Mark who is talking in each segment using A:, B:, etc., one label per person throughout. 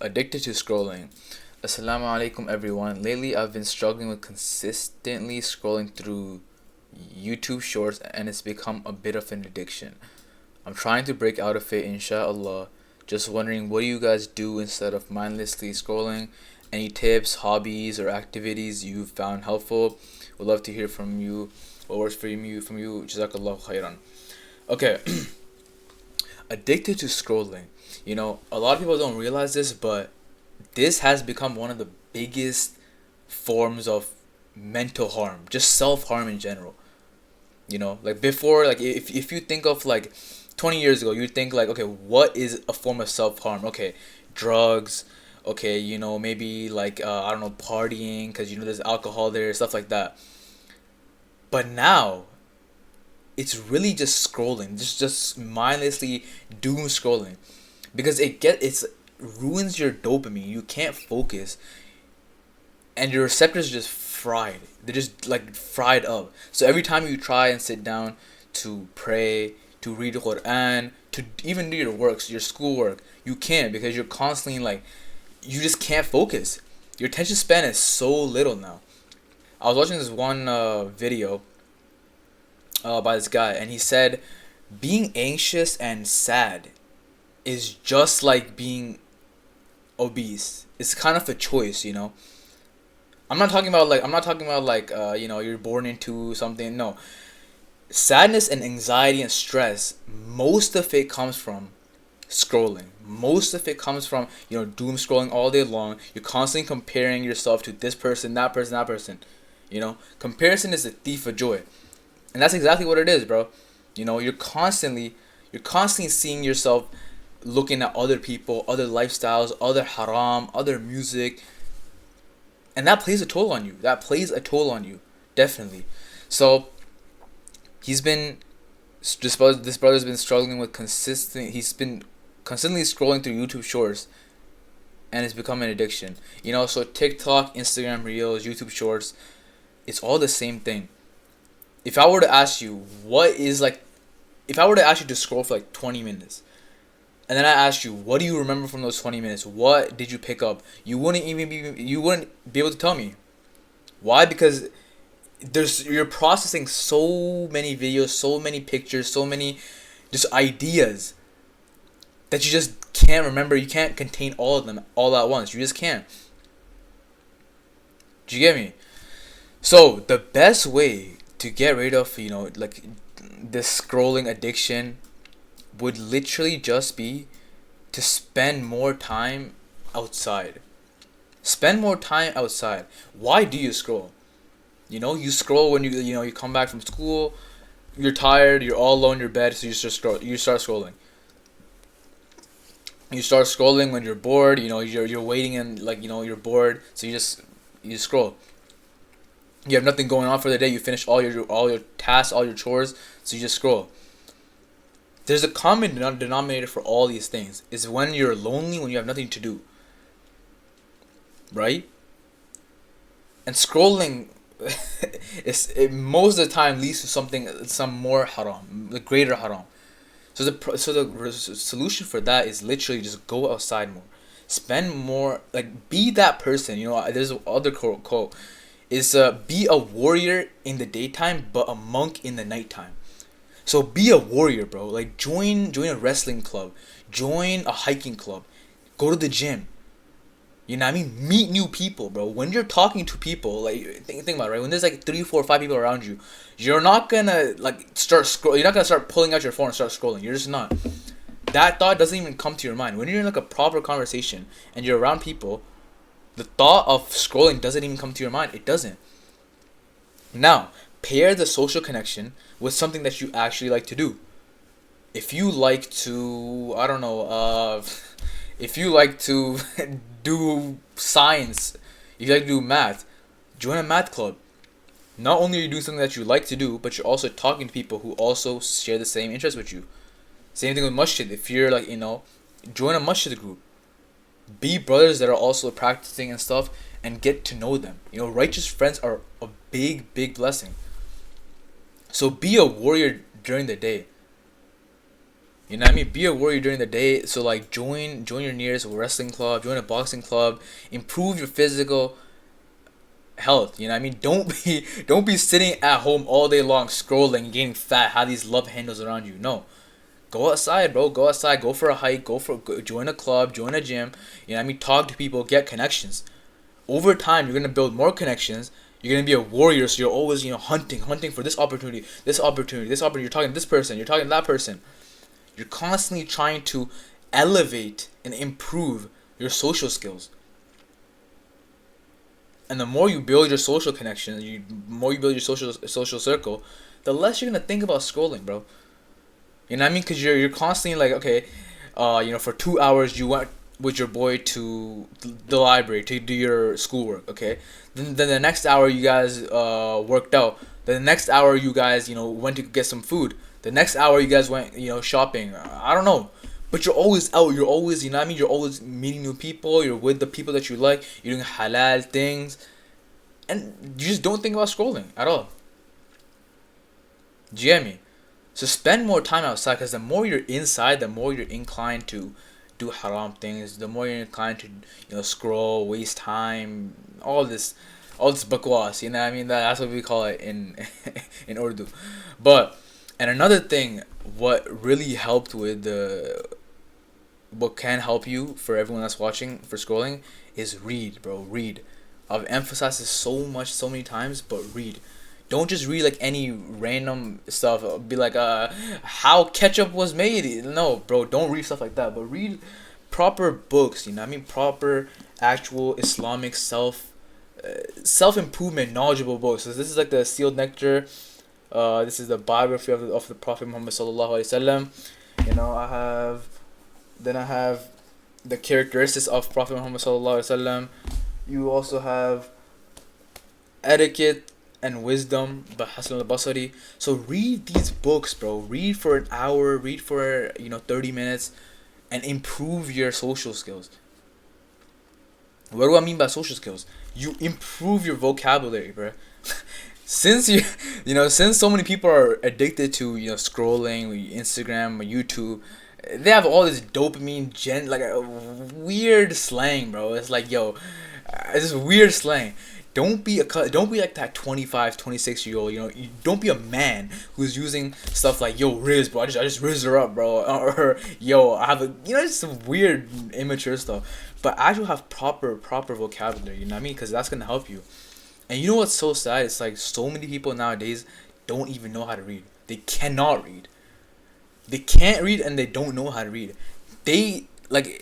A: Addicted to scrolling. Assalamu alaikum everyone. Lately I've been struggling with consistently scrolling through YouTube shorts and it's become a bit of an addiction. I'm trying to break out of it inshallah. Just wondering what do you guys do instead of mindlessly scrolling? Any tips, hobbies or activities you've found helpful? Would love to hear from you. What works for you. Jazakallah khairan. Okay. Addicted to scrolling. A lot of people don't realize this, but this has become one of the biggest forms of mental harm, just self harm in general. Like before, like if you think of like 20 years ago, you'd think like, okay, what is a form of self harm? Okay, drugs. Okay, maybe like I don't know, partying, because there's alcohol there, stuff like that. But now it's really just scrolling, just mindlessly doom scrolling, because it's ruins your dopamine. You can't focus, and your receptors are just fried. They're just like fried up. So every time you try and sit down to pray, to read the Quran, to even do your works, your schoolwork, you can't, because you're constantly like, you just can't focus. Your attention span is so little now. I was watching this one video by this guy, and he said being anxious and sad is just like being obese. It's kind of a choice. I'm not talking about like you're born into something. No. Sadness and anxiety and stress, most of it comes from scrolling. Most of it comes from, doom scrolling all day long. You're constantly comparing yourself to this person, that person, that person. Comparison is the thief of joy. And that's exactly what it is, bro. You're constantly seeing yourself looking at other people, other lifestyles, other haram, other music, and that plays a toll on you. Definitely. So he's been this brother's been struggling with consistent. He's been consistently scrolling through YouTube Shorts, and it's become an addiction. So TikTok, Instagram Reels, YouTube Shorts, it's all the same thing. If I were to ask you if I were to ask you to scroll for like 20 minutes, and then I asked you, what do you remember from those 20 minutes? What did you pick up? You wouldn't be able to tell me. Why? Because you're processing so many videos, so many pictures, so many just ideas that you just can't remember. You can't contain all of them all at once. You just can't. Do you get me? So the best way to get rid of, like this scrolling addiction would literally just be to spend more time outside. Spend more time outside. Why do you scroll? You scroll when you come back from school, you're tired, you're all alone in your bed, so you start scrolling. You start scrolling when you're bored, you're waiting and like, you're bored, so you scroll. You have nothing going on for the day, you finish all your tasks, all your chores, so you just scroll. There's a common denominator for all these things. Is when you're lonely, when you have nothing to do. Right? And scrolling most of the time leads to some more haram, the greater haram. So the solution for that is literally just go outside more. Spend more, like be that person. There's other quote is be a warrior in the daytime but a monk in the nighttime. So be a warrior, bro. Like join a wrestling club, join a hiking club, go to the gym. You know what I mean? Meet new people, bro. When you're talking to people, like think about it, right? When there's like 3, 4, 5 people around you, you're not gonna like start scroll. You're not gonna start pulling out your phone and start scrolling. You're just not. That thought doesn't even come to your mind. When you're in like a proper conversation and you're around people, the thought of scrolling doesn't even come to your mind. It doesn't. Now, pair the social connection with something that you actually like to do. If you like to, I don't know, if you like to do science, if you like to do math, join a math club. Not only are you doing something that you like to do, but you're also talking to people who also share the same interest with you. Same thing with masjid. If you're like, join a masjid group. Be brothers that are also practicing and stuff, and get to know them. Righteous friends are a big, big blessing. So be a warrior during the day. You know what I mean? Be a warrior during the day. So like join your nearest wrestling club, join a boxing club, improve your physical health. You know what I mean? Don't be sitting at home all day long scrolling, getting fat, have these love handles around you. No. Go outside, bro. Go outside. Go for a hike. Join a club. Join a gym. You know what I mean? Talk to people. Get connections. Over time, you're gonna build more connections. You're gonna be a warrior. So you're always hunting for this opportunity, this opportunity, this opportunity. You're talking to this person. You're talking to that person. You're constantly trying to elevate and improve your social skills. And the more you build your social connections, more you build your social circle, the less you're gonna think about scrolling, bro. You know what I mean? Because you're constantly like, okay, for 2 hours you went with your boy to the library to do your schoolwork. Okay, then the next hour you guys worked out. Then the next hour you guys went to get some food. The next hour you guys went shopping. I don't know. But you're always out. You're always, you know what I mean? You're always meeting new people. You're with the people that you like. You're doing halal things. And you just don't think about scrolling at all. Do you get me? So spend more time outside, because the more you're inside, the more you're inclined to do haram things. The more you're inclined to scroll, waste time, all this bakwas. You know what I mean? That's what we call it in in Urdu. But and another thing, what really helped with what can help you for everyone that's watching for scrolling is read, bro. Read. I've emphasized this so many times, but read. Don't just read like any random stuff. Be like, how ketchup was made. No, bro, don't read stuff like that. But read proper books. You know what I mean? Proper, actual Islamic self improvement, knowledgeable books. So this is like the Sealed Nectar. This is the biography of the Prophet Muhammad sallallahu alaihi wasallam. I have the characteristics of Prophet Muhammad sallallahu alaihi wasallam. You also have Etiquette and Wisdom by Hasan al-Basri. So read these books, bro. Read for an hour, read for 30 minutes, and improve your social skills. What do I mean by social skills? You improve your vocabulary, bro. Since since so many people are addicted to scrolling, Instagram, YouTube, they have all this dopamine like a weird slang, bro. It's like, it's this weird slang. Don't be like that 25, 26-year-old. You don't be a man who's using stuff like, yo, Riz, bro. I just Riz her up, bro. Or yo, I have just some weird immature stuff. But actually have proper vocabulary. You know what I mean? Because that's gonna help you. And you know what's so sad? It's like so many people nowadays don't even know how to read. They cannot read. They can't read and they don't know how to read.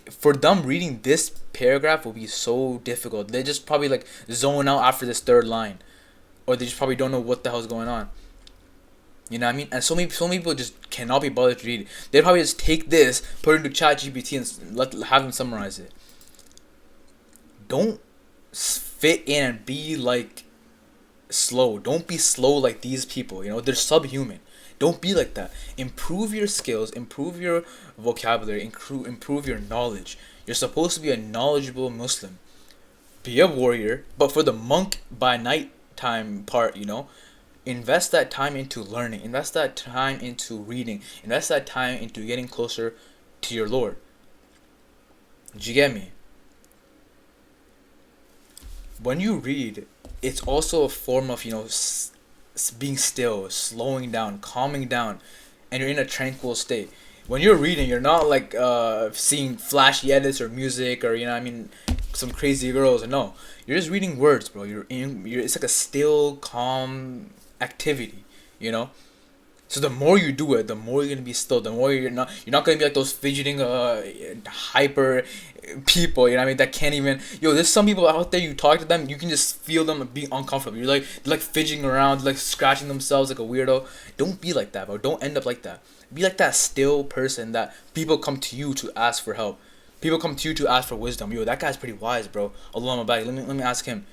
A: For them, reading this paragraph will be so difficult. They just probably like zone out after this third line, or they just probably don't know what the hell's going on. You know what I mean? And so many people just cannot be bothered to read. They probably just take this, put it into ChatGPT, and have them summarize it. Don't fit in and be like slow. Don't be slow like these people. They're subhuman. Don't be like that. Improve your skills, improve your vocabulary, improve your knowledge. You're supposed to be a knowledgeable Muslim. Be a warrior, but for the monk by night time part, invest that time into learning. Invest that time into reading. Invest that time into getting closer to your Lord. Do you get me? When you read, it's also a form of, being still, slowing down, calming down, and you're in a tranquil state. When you're reading, you're not like seeing flashy edits or music or some crazy girls. No, you're just reading words, bro. It's like a still, calm activity. So the more you do it, the more you're gonna be still. The more you're not gonna be like those fidgeting, hyper people. That can't even. There's some people out there. You talk to them, you can just feel them being uncomfortable. They're like fidgeting around, like scratching themselves like a weirdo. Don't be like that, bro. Don't end up like that. Be like that still person that people come to you to ask for help. People come to you to ask for wisdom. That guy's pretty wise, bro. Allah Mabadi. Let me ask him.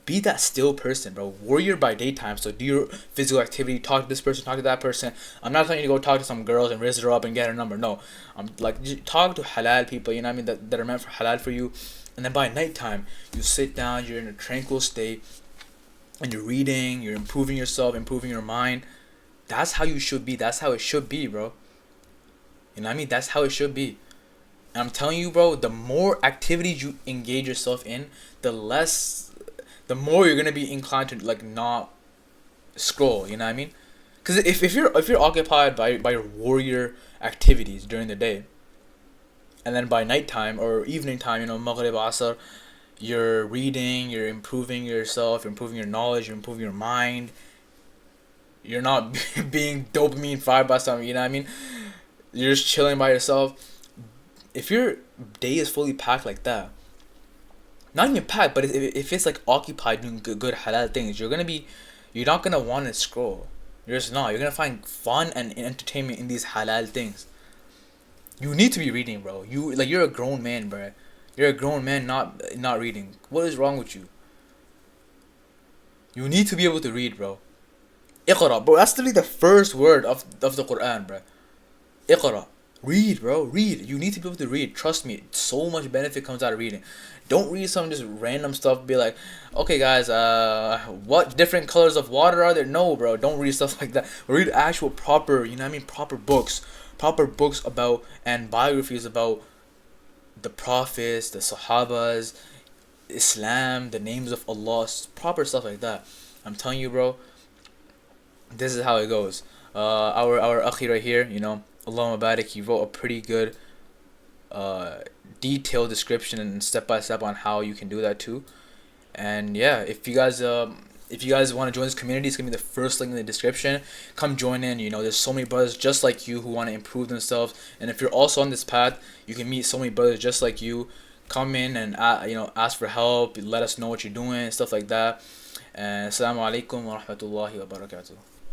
A: Be that still person, bro. Warrior by daytime. So do your physical activity. Talk to this person. Talk to that person. I'm not telling you to go talk to some girls and raise her up and get her number. No. I'm like, just talk to halal people. That are meant for halal for you. And then by nighttime, you sit down. You're in a tranquil state, and you're reading. You're improving yourself, improving your mind. That's how you should be. That's how it should be, bro. You know what I mean? That's how it should be. And I'm telling you, bro, the more activities you engage yourself in, the more you're gonna be inclined to like not scroll. You know what I mean? Because if you're occupied by your warrior activities during the day, and then by nighttime or evening time, Maghrib, Asr, you're reading, you're improving yourself, you're improving your knowledge, you're improving your mind. You're not being dopamine fired by something. You know what I mean? You're just chilling by yourself. If your day is fully packed like that, not even packed, but if it's like occupied doing good halal things, you're not gonna want to scroll. You're just not. You're gonna find fun and entertainment in these halal things. You need to be reading, bro. You're a grown man, bro. You're a grown man, not reading. What is wrong with you? You need to be able to read, bro. Iqra, bro. That's literally the first word of the Quran, bro. Iqra. Read, bro. Read. You need to be able to read. Trust me. So much benefit comes out of reading. Don't read some just random stuff. Be like, okay, guys, what different colors of water are there? No, bro. Don't read stuff like that. Read actual proper, you know what I mean? Proper books about and biographies about the prophets, the Sahabas, Islam, the names of Allah, proper stuff like that. I'm telling you, bro. This is how it goes. Our akhi right here, Allah Mubarak, he wrote a pretty good uh detailed description and step by step on how you can do that too. And yeah, if you guys want to join this community, it's gonna be the first link in the description. Come join in. There's so many brothers just like you who want to improve themselves. And if you're also on this path, you can meet so many brothers just like you. Come in and ask for help. Let us know what you're doing, stuff like that. And assalamu alaikum wa rahmatullahi wa barakatuh.